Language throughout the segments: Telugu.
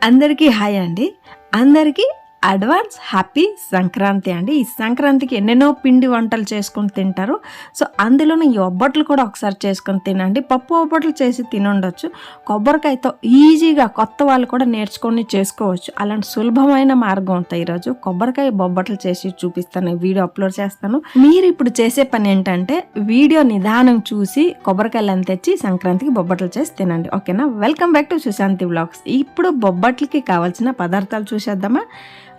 అందరికీ హాయ్ అండి. అందరికీ అడ్వాన్స్ హ్యాపీ సంక్రాంతి అండి. ఈ సంక్రాంతికి ఎన్నెన్నో పిండి వంటలు చేసుకొని తింటారు. సో అందులోనే ఈ ఒబ్బట్లు కూడా ఒకసారి చేసుకొని తినండి. పప్పు ఒబ్బట్లు చేసి తినుండొచ్చు. కొబ్బరికాయతో ఈజీగా కొత్త వాళ్ళు కూడా నేర్చుకొని చేసుకోవచ్చు. అలాంటి సులభమైన మార్గం ఉంటుంది. ఈరోజు కొబ్బరికాయ బొబ్బట్లు చేసి చూపిస్తాను, వీడియో అప్లోడ్ చేస్తాను. మీరు ఇప్పుడు చేసే పని ఏంటంటే వీడియో నిదానం చూసి కొబ్బరికాయలను తెచ్చి సంక్రాంతికి బొబ్బట్లు చేసి తినండి. ఓకేనా? Welcome back to Sushanti vlogs. ఇప్పుడు బొబ్బట్లకి కావాల్సిన పదార్థాలు చూసేద్దామా.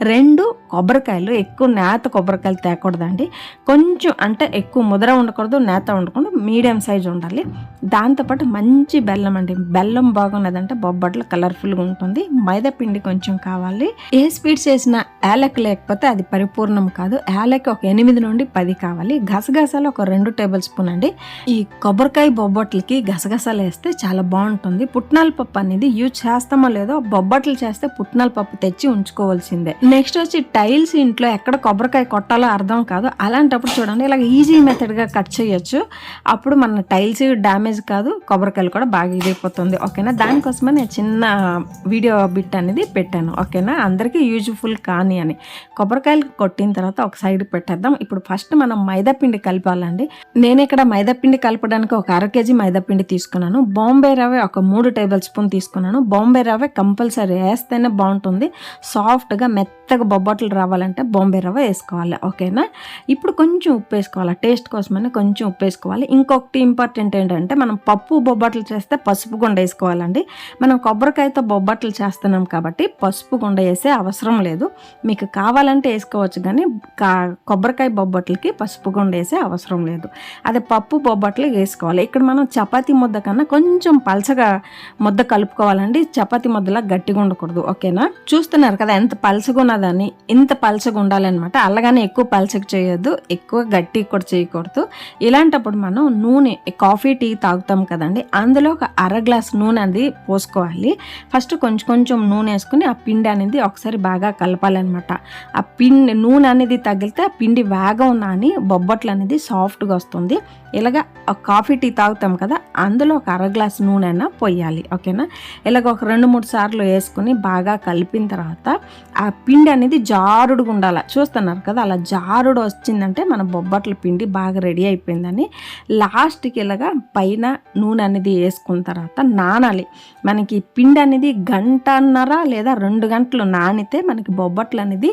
2 కొబ్బరికాయలు, ఎక్కువ నేత కొబ్బరికాయలు తేకూడదండి. కొంచెం అంటే ఎక్కువ ముద్ర ఉండకూడదు, నేత ఉండకూడదు, మీడియం సైజు ఉండాలి. దాంతోపాటు మంచి బెల్లం అండి. బెల్లం బాగున్నదంటే బొబ్బట్లు కలర్ఫుల్గా ఉంటుంది. మైదా పిండి కొంచెం కావాలి. ఏ స్వీట్స్ చేసిన యాలక్ లేకపోతే అది పరిపూర్ణం కాదు. యాలక్ ఒక 8 నుండి 10 కావాలి. గసగసాలు ఒక 2 టేబుల్ స్పూన్ అండి. ఈ కొబ్బరికాయ బొబ్బట్లకి గసగసాలు వేస్తే చాలా బాగుంటుంది. పుట్నాల పప్పు అనేది యూజ్ చేస్తామో లేదో, బొబ్బట్లు చేస్తే పుట్నాల పప్పు తెచ్చి ఉంచుకోవాల్సిందే. నెక్స్ట్ వచ్చి టైల్స్ ఇంట్లో ఎక్కడ కొబ్బరికాయ కొట్టాలో అర్థం కాదు. అలాంటప్పుడు చూడండి, ఇలా ఈజీ మెథడ్గా కట్ చేయొచ్చు. అప్పుడు మన టైల్స్ డ్యామేజ్ కాదు, కొబ్బరికాయలు కూడా బాగా ఇదైపోతుంది. ఓకేనా? దానికోసమే నేను చిన్న వీడియో బిట్ అనేది పెట్టాను. ఓకేనా? అందరికీ యూజ్ఫుల్ కానీ అని. కొబ్బరికాయలు కొట్టిన తర్వాత ఒక సైడ్ పెట్టేద్దాం. ఇప్పుడు ఫస్ట్ మనం మైదాపిండి కలపాలండి. నేను ఇక్కడ మైదాపిండి కలపడానికి ఒక 1/2 kg మైదాపిండి తీసుకున్నాను. బాంబే రవ్వ ఒక 3 టేబుల్ స్పూన్ తీసుకున్నాను. బాంబే రవ్వ కంపల్సరీ వేస్తేనే బాగుంటుంది. సాఫ్ట్గా మెత్తగా బొబ్బట్లు రావాలంటే బాంబే రవ్వ వేసుకోవాలి. ఓకేనా? ఇప్పుడు కొంచెం ఉప్పు వేసుకోవాలి. టేస్ట్ కోసమని కొంచెం ఉప్పు వేసుకోవాలి. ఇంకొకటి ఇంపార్టెంట్ ఏంటంటే, మనం పప్పు బొబ్బట్లు చేస్తే పసుపు గుండ వేసుకోవాలండి. మనం కొబ్బరికాయతో బొబ్బట్లు చేస్తున్నాం కాబట్టి పసుపు గుండ వేసే అవసరం లేదు. మీకు కావాలంటే వేసుకోవచ్చు, కానీ కొబ్బరికాయ బొబ్బట్లకి పసుపు గుండ వేసే అవసరం లేదు. అదే పప్పు బొబ్బట్లు వేసుకోవాలి. ఇక్కడ మనం చపాతీ ముద్ద కన్నా కొంచెం పలచగా ముద్ద కలుపుకోవాలండి. చపాతీ ముద్దలా గట్టిగా ఉండకూడదు. ఓకేనా? చూస్తున్నారు కదా ఎంత పలచగా ఉన్నదని. ఇంత పలచగా ఉండాలన్నమాట. అలాగని ఎక్కువ పలచగా చేయొద్దు, ఎక్కువ గట్టి కూడా చేయకూడదు. ఇలాంటప్పుడు మనం నూనె, కాఫీ టీ తాగుతాం కదండి, అందులో ఒక 1/2 గ్లాస్ నూనె అనేది పోసుకోవాలి. ఫస్ట్ కొంచెం నూనె వేసుకుని ఆ పిండి అనేది ఒకసారి బాగా కలపాలన్నమాట. ఆ పిండి నూనె అనేది తగిలితే ఆ పిండి వేగం నాని బొబ్బట్లు అనేది సాఫ్ట్గా వస్తుంది. ఇలాగ కాఫీ టీ తాగుతాం కదా, అందులో ఒక 1/2 గ్లాస్ నూనె అయినా పోయాలి. ఓకేనా? ఇలాగ ఒక 2-3 సార్లు వేసుకుని బాగా కలిపిన తర్వాత ఆ పిండి అనేది జారుడుగా ఉండాలి. చూస్తున్నారు కదా, అలా జారుడు వచ్చిందంటే మన బొబ్బట్ల పిండి బాగా రెడీ అయిపోయిందని. లాస్ట్కి ఇలాగా పైన నూనె అనేది వేసుకున్న తర్వాత నానాలి. మనకి పిండి అనేది 1.5 లేదా 2 గంటలు నానితే మనకి బొబ్బట్లు అనేది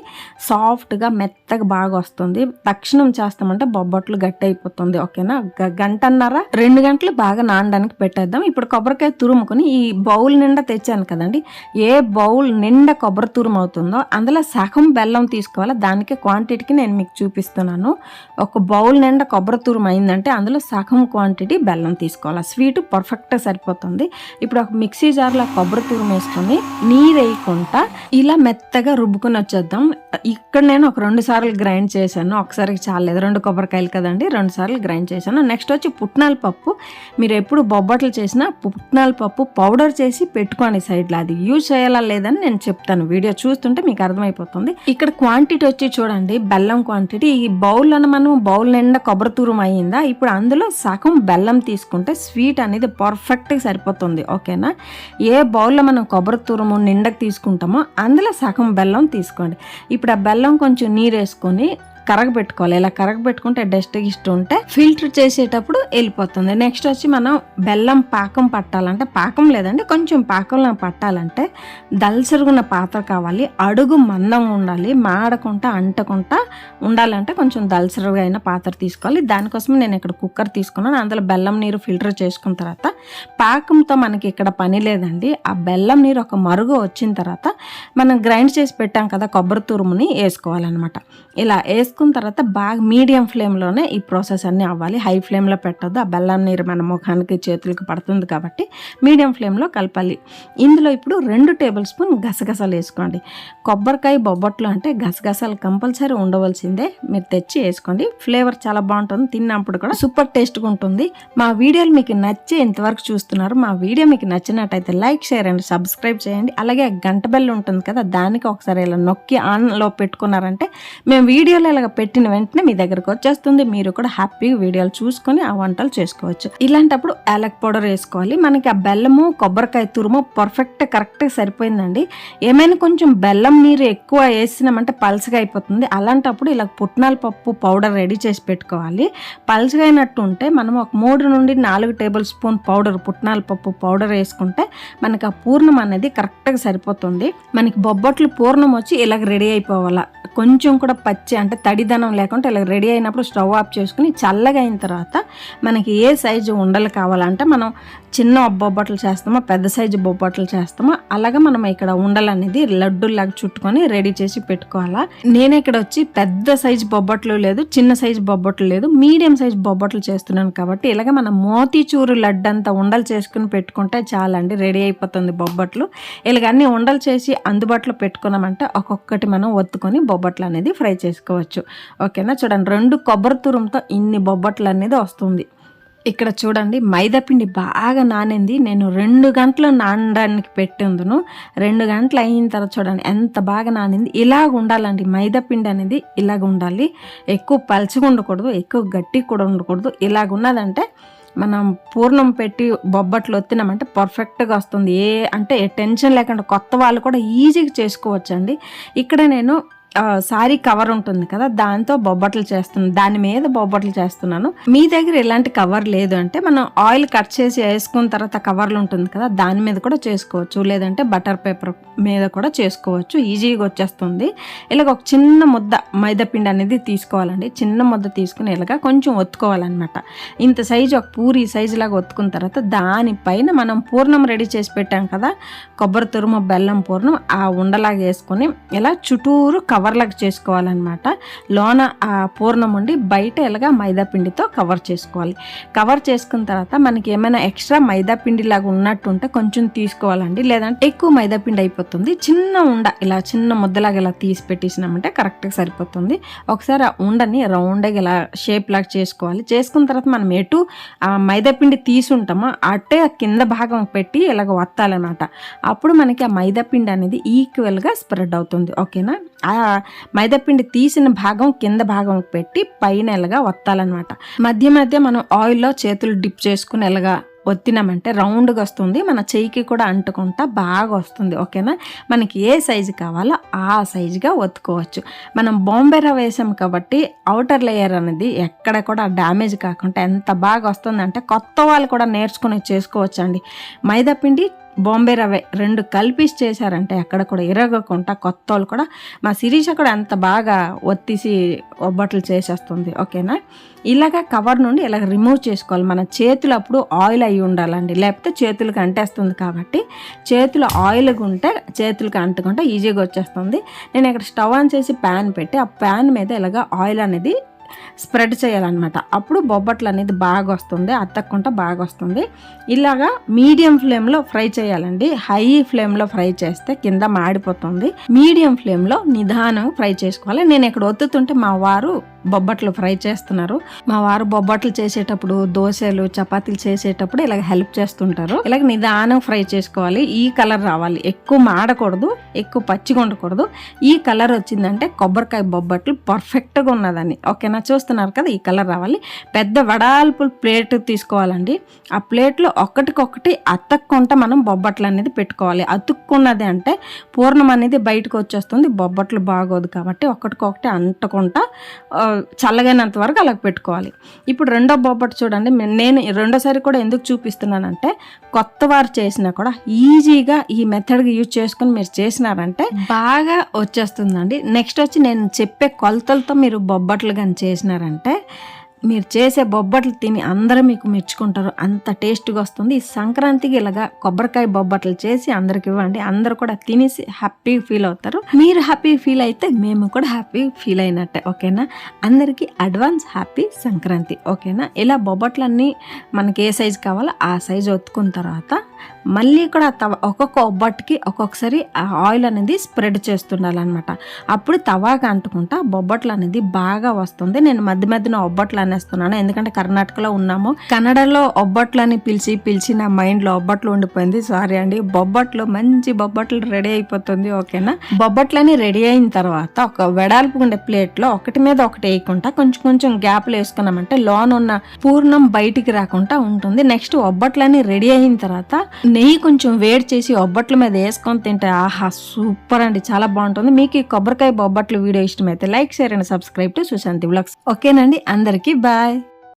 సాఫ్ట్గా మెత్తగా బాగా వస్తుంది. తక్షణం చేస్తామంటే బొబ్బట్లు గట్టి అయిపోతుంది. ఓకేనా? 1.5 2 గంటలు బాగా నానడానికి పెట్టేద్దాం. ఇప్పుడు కొబ్బరికాయ తురుముకొని ఈ బౌల్ నిండా తెచ్చాను కదండి, ఏ బౌల్ నిండా కొబ్బరి తురుము అవుతుందో అందులో సగం బెల్లం తీసుకోవాలి. దానికి క్వాంటిటీకి నేను మీకు చూపిస్తున్నాను. ఒక బౌల్ నిండా కొబ్బరి తురుము అయిందంటే అందులో సగం క్వాంటిటీ బెల్లం తీసుకోవాలి. స్వీట్ పర్ఫెక్ట్గా సరిపోతుంది. ఇప్పుడు ఒక మిక్సీ జార్లో కొబ్బరి తురుము వేసుకొని నీరు వేయకుండా ఇలా మెత్తగా రుబ్బుకొని వచ్చేద్దాం. ఇక్కడ నేను ఒక 2 సార్లు గ్రైండ్ చేశాను. ఒకసారికి చాలేదు, 2 కొబ్బరికాయలు కదండి, 2 సార్లు గ్రైండ్ చేశాను. నెక్స్ట్ వచ్చి పుట్నాల పప్పు. మీరు ఎప్పుడు బొబ్బట్లు చేసినా పుట్నాల పప్పు పౌడర్ చేసి పెట్టుకోండి సైడ్లో. అది యూజ్ చేయాలా లేదని నేను చెప్తాను. వీడియో చూస్తుంటే మీకు అర్థమైపోతుంది. ఇక్కడ క్వాంటిటీ వచ్చి చూడండి, బెల్లం క్వాంటిటీ. ఈ బౌల్లో మనం బౌల్ నిండా కొబ్బరి తురుము అయ్యిందా, ఇప్పుడు అందులో సగం బెల్లం తీసుకుంటే స్వీట్ అనేది పర్ఫెక్ట్గా సరిపోతుంది. ఓకేనా? ఏ బౌల్లో మనం కొబ్బరి తురుము నిండకు తీసుకుంటామో అందులో సగం బెల్లం తీసుకోండి. ఇప్పుడు ఆ బెల్లం కొంచెం నీరు వేసుకొని కరగబెట్టుకోవాలి. ఇలా కరగబెట్టుకుంటే డస్ట్ గిస్ట్ ఉంటే ఫిల్టర్ చేసేటప్పుడు వెళ్ళిపోతుంది. నెక్స్ట్ వచ్చి మనం బెల్లం పాకం పట్టాలంటే, పాకం లేదండి కొంచెం పాకంలో పట్టాలంటే దల్సరుగున్న పాత్ర కావాలి. అడుగు మందం ఉండాలి, మాడకుండా అంటకుండా ఉండాలంటే కొంచెం దల్సరుగా అయిన పాత్ర తీసుకోవాలి. దానికోసం నేను ఇక్కడ కుక్కర్ తీసుకున్నాను. అందులో బెల్లం నీరు ఫిల్టర్ చేసుకున్న తర్వాత, పాకంతో మనకి ఇక్కడ పని లేదండి, ఆ బెల్లం నీరు ఒక మరుగు వచ్చిన తర్వాత మనం గ్రైండ్ చేసి పెట్టాం కదా కొబ్బరి తురుముని వేసుకోవాలన్నమాట. ఇలా వేసుకున్న తర్వాత బాగా మీడియం ఫ్లేమ్లోనే ఈ ప్రాసెస్ అన్నీ అవ్వాలి. హై ఫ్లేమ్లో పెట్టొద్దు, ఆ బెల్లం నీరు మన ముఖానికి చేతులకు పడుతుంది కాబట్టి మీడియం ఫ్లేమ్లో కలపాలి. ఇందులో ఇప్పుడు 2 టేబుల్ స్పూన్ గసగసాలు వేసుకోండి. కొబ్బరికాయ బొబ్బట్లు అంటే గసగసాలు కంపల్సరీ ఉండవలసిందే. మీరు తెచ్చి వేసుకోండి, ఫ్లేవర్ చాలా బాగుంటుంది. తిన్నప్పుడు కూడా సూపర్ టేస్ట్గా ఉంటుంది. మా వీడియోలు మీకు నచ్చే ఇంతవరకు చూస్తున్నారు. మా వీడియో మీకు నచ్చినట్టయితే లైక్, షేర్ అండ్ సబ్స్క్రైబ్ చేయండి. అలాగే గంట బెల్ ఉంటుంది కదా, దానికి ఒకసారి ఇలా నొక్కి ఆన్లో పెట్టుకున్నారంటే మేము వీడియోలో ఇలాగ పెట్టిన వెంటనే మీ దగ్గరకు వచ్చేస్తుంది. మీరు కూడా హ్యాపీగా వీడియోలు చూసుకొని ఆ వంటలు చేసుకోవచ్చు. ఇలాంటప్పుడు యాలక్ పౌడర్ వేసుకోవాలి. మనకి ఆ బెల్లము కొబ్బరికాయ తురుము కరెక్ట్గా సరిపోయిందండి. ఏమైనా కొంచెం బెల్లం నీరు ఎక్కువ వేసినామంటే పల్చగా అయిపోతుంది. అలాంటప్పుడు ఇలా పుట్నాల పప్పు పౌడర్ రెడీ చేసి పెట్టుకోవాలి. పల్చగా అయినట్టు ఉంటే మనం ఒక 3 నుండి 4 టేబుల్ స్పూన్ పౌడర్ పుట్నాల పప్పు పౌడర్ వేసుకుంటే మనకి ఆ పూర్ణం అనేది కరెక్ట్గా సరిపోతుంది. మనకి బొబ్బట్లు పూర్ణం వచ్చి ఇలాగ రెడీ అయిపోవాలా. కొంచెం కూడా పచ్చి అంటే తడిదనం లేకుండా ఇలా రెడీ అయినప్పుడు స్టవ్ ఆఫ్ చేసుకుని చల్లగా అయిన తర్వాత మనకి ఏ సైజు ఉండలు కావాలంటే మనం చిన్న బొబ్బట్లు చేస్తామో పెద్ద సైజు బొబ్బట్లు చేస్తామో అలాగా మనం ఇక్కడ ఉండలు అనేది లడ్డూలాగా చుట్టుకొని రెడీ చేసి పెట్టుకోవాలా. నేను ఇక్కడ వచ్చి పెద్ద సైజు బొబ్బట్లు లేదు, చిన్న సైజు బొబ్బట్లు లేదు, మీడియం సైజు బొబ్బట్లు చేస్తున్నాను కాబట్టి ఇలాగ మనం మోతీచూరు లడ్డు అంతా ఉండలు చేసుకుని పెట్టుకుంటే చాలండి, రెడీ అయిపోతుంది బొబ్బట్లు. ఇలాగ అన్ని ఉండలు చేసి అందుబాటులో పెట్టుకున్నామంటే ఒక్కొక్కటి మనం ఒత్తుకొని బొబ్బట్లు అనేది ఫ్రై చేసుకోవచ్చు. ఓకేనా, చూడండి 2 కొబ్బరి తురుముతో ఇన్ని బొబ్బట్లు అనేది వస్తుంది. ఇక్కడ చూడండి మైదాపిండి బాగా నానింది. నేను 2 గంటలు నానడానికి పెట్టిందును. 2 గంటలు అయిన తర్వాత చూడండి ఎంత బాగా నానింది. ఇలాగ ఉండాలండి మైదాపిండి అనేది, ఇలాగ ఉండాలి. ఎక్కువ పలుచగా ఉండకూడదు, ఎక్కువ గట్టి కూడా ఉండకూడదు. ఇలాగ ఉన్నదంటే మనం పూర్ణం పెట్టి బొబ్బట్లు ఒత్తినామంటే పర్ఫెక్ట్గా వస్తుంది. అంటే టెన్షన్ లేకుండా కొత్త వాళ్ళు కూడా ఈజీగా చేసుకోవచ్చండి. ఇక్కడ నేను సారీ కవర్ ఉంటుంది కదా, దాంతో బొబ్బట్లు చేస్తున్నాను, దాని మీద బొబ్బట్లు చేస్తున్నాను. మీ దగ్గర ఎలాంటి కవర్ లేదు అంటే మనం ఆయిల్ కట్ చేసి వేసుకున్న తర్వాత కవర్లు ఉంటుంది కదా, దాని మీద కూడా చేసుకోవచ్చు, లేదంటే బటర్ పేపర్ మీద కూడా చేసుకోవచ్చు, ఈజీగా వచ్చేస్తుంది. ఇలాగ ఒక చిన్న ముద్ద మైదాపిండి అనేది తీసుకోవాలండి. చిన్న ముద్ద తీసుకుని ఇలాగ కొంచెం ఒత్తుకోవాలన్నమాట. ఇంత సైజు ఒక పూరి సైజు లాగా ఒత్తుకున్న తర్వాత దానిపైన మనం పూర్ణం రెడీ చేసి పెట్టాం కదా, కొబ్బరి తురుము బెల్లం పూర్ణం, ఆ ఉండలాగా వేసుకొని ఇలా చుట్టూరు కవర్లాగా చేసుకోవాలన్నమాట. లోన ఆ పూర్ణం ఉండి బయట ఇలాగా మైదా పిండితో కవర్ చేసుకోవాలి. కవర్ చేసుకున్న తర్వాత మనకి ఏమైనా ఎక్స్ట్రా మైదా పిండి లాగా ఉన్నట్టుంటే కొంచెం తీసుకోవాలండి, లేదంటే ఎక్కువ మైదా పిండి అయిపోతుంది. చిన్న ఉండ ఇలా చిన్న ముద్దలాగా ఇలా తీసి పెట్టేసినామంటే కరెక్ట్గా సరిపోతుంది. ఒకసారి ఆ ఉండని రౌండ్గా ఇలా షేప్ లాగా చేసుకోవాలి. చేసుకున్న తర్వాత మనం ఎటు ఆ మైదా పిండి తీసుంటామో అట్టే కింద భాగం పెట్టి ఇలాగ వత్తాలన్నమాట. అప్పుడు మనకి ఆ మైదా పిండి అనేది ఈక్వల్గా స్ప్రెడ్ అవుతుంది. ఓకేనా, ఆ మైదాపిండి తీసిన భాగం కింద భాగం పెట్టి పైన ఎలాగా వత్తాలన్నమాట. మధ్య మధ్య మనం ఆయిల్లో చేతులు డిప్ చేసుకుని ఎలాగా ఒత్తినామంటే రౌండ్గా వస్తుంది, మన చెయ్యికి కూడా అంటుకుంటా బాగా వస్తుంది. ఓకేనా, మనకి ఏ సైజు కావాలో ఆ సైజుగా ఒత్తుకోవచ్చు. మనం బాంబే రవ్వ వేసాం కాబట్టి అవుటర్ లేయర్ అనేది ఎక్కడ కూడా డ్యామేజ్ కాకుండా ఎంత బాగా వస్తుందంటే కొత్త వాళ్ళు కూడా నేర్చుకుని చేసుకోవచ్చు అండి. మైదాపిండి బాంబే రవ్వ 2 కలిపి చేశారంటే ఎక్కడ కూడా ఇరగకుండా కొత్త వాళ్ళు కూడా, మా శిరీష కూడా ఎంత బాగా ఒత్తిసి ఒబ్బట్లు చేసేస్తుంది. ఓకేనా, ఇలాగా కవర్ నుండి ఇలాగ రిమూవ్ చేసుకోవాలి. మన చేతులు అప్పుడు ఆయిల్ అయ్యి ఉండాలండి, లేకపోతే చేతులకు అంటేస్తుంది. కాబట్టి చేతులు ఆయిల్గా ఉంటే చేతులకు అంటుకుంటే ఈజీగా వచ్చేస్తుంది. నేను ఇక్కడ స్టవ్ ఆన్ చేసి ప్యాన్ పెట్టి ఆ ప్యాన్ మీద ఇలాగ ఆయిల్ అనేది స్ప్రెడ్ చేయాలన్నమాట. అప్పుడు బొబ్బట్లు అనేది బాగా వస్తుంది, అత్తక్కుంటా బాగా వస్తుంది. ఇలాగా మీడియం ఫ్లేమ్లో ఫ్రై చేయాలండి. హై ఫ్లేమ్లో ఫ్రై చేస్తే కింద మాడిపోతుంది. మీడియం ఫ్లేమ్లో నిదానం ఫ్రై చేసుకోవాలి. నేను ఇక్కడ ఒత్తుతుంటే మా వారు బొబ్బట్లు ఫ్రై చేస్తున్నారు. మా వారు బొబ్బట్లు చేసేటప్పుడు, దోశలు చపాతీలు చేసేటప్పుడు ఇలాగ హెల్ప్ చేస్తుంటారు. ఇలాగ నిదానం ఫ్రై చేసుకోవాలి. ఈ కలర్ రావాలి, ఎక్కువ మాడకూడదు, ఎక్కువ పచ్చిగా ఉండకూడదు. ఈ కలర్ వచ్చిందంటే కొబ్బరికాయ బొబ్బట్లు పర్ఫెక్ట్గా ఉన్నదని. ఓకేనా, చూస్తున్నారు కదా, ఈ కలర్ రావాలి. పెద్ద వడాల్పు ప్లేట్ తీసుకోవాలండి. ఆ ప్లేట్లో ఒక్కటికొక్కటి అతక్కుంటా మనం బొబ్బట్లు అనేది పెట్టుకోవాలి. అతుక్కున్నది అంటే పూర్ణం అనేది బయటకు వచ్చేస్తుంది, బొబ్బట్లు బాగోదు. కాబట్టి ఒక్కటికొక్కటి అంటకుండా చల్లగైనంత వరకు అలా పెట్టుకోవాలి. ఇప్పుడు రెండో బొబ్బట్టు చూడండి. నేను రెండోసారి కూడా ఎందుకు చూపిస్తున్నానంటే కొత్త వారు చేసినా కూడా ఈజీగా ఈ మెథడ్గా యూజ్ చేసుకుని మీరు చేసినారంటే బాగా వచ్చేస్తుందండి. నెక్స్ట్ వచ్చి నేను చెప్పే కొలతలతో మీరు బొబ్బట్లు కానీ చేసినారంటే మీరు చేసే బొబ్బట్లు తిని అందరూ మీకు మెచ్చుకుంటారు, అంత టేస్ట్గా వస్తుంది. ఈ సంక్రాంతికి ఇలాగా కొబ్బరికాయ బొబ్బట్లు చేసి అందరికి ఇవ్వండి, అందరూ కూడా తినేసి హ్యాపీ ఫీల్ అవుతారు. మీరు హ్యాపీ ఫీల్ అయితే మేము కూడా హ్యాపీ ఫీల్ అయినట్టే. ఓకేనా, అందరికీ అడ్వాన్స్ హ్యాపీ సంక్రాంతి. ఓకేనా, ఇలా బొబ్బట్లన్నీ మనకి ఏ సైజు కావాలో ఆ సైజు ఒత్తుకున్న తర్వాత మళ్ళీ కూడా ఒక్కొక్క ఒబ్బట్టుకి ఒక్కొక్కసారి ఆయిల్ అనేది స్ప్రెడ్ చేస్తుండాలన్నమాట. అప్పుడు తవాగా అంటుకుంటా బొబ్బట్లు అనేది బాగా వస్తుంది. నేను మధ్య మధ్యన ఒబ్బట్లు తినేస్తున్నాను, ఎందుకంటే కర్ణాటకలో ఉన్నాము. కన్నడలో ఒబ్బట్లు అని పిలిచి నా మైండ్ లో ఒబ్బట్లు ఉండిపోయింది. సారీ అండి. మంచి బొబ్బట్లు రెడీ అయిపోతుంది. ఓకేనా. బొబ్బట్లని రెడీ అయిన తర్వాత ఒక వెడల్పు ఉండే ప్లేట్ లో ఒకటి మీద ఒకటి వేయకుండా కొంచెం గ్యాప్లు వేసుకున్నామంటే లోన ఉన్న పూర్ణం బయటికి రాకుండా ఉంటుంది. నెక్స్ట్ ఒబ్బట్లని రెడీ అయిన తర్వాత నెయ్యి కొంచెం వేడి చేసి ఒబ్బట్ల మీద వేసుకొని తింటే ఆహా సూపర్ అండి, చాలా బాగుంటుంది. మీకు ఈ కొబ్బరికాయ బొబ్బట్లు వీడియో ఇష్టమైతే like, share and subscribe to Sushanti vlogs. ఓకేనండి, అందరికీ బాయ్.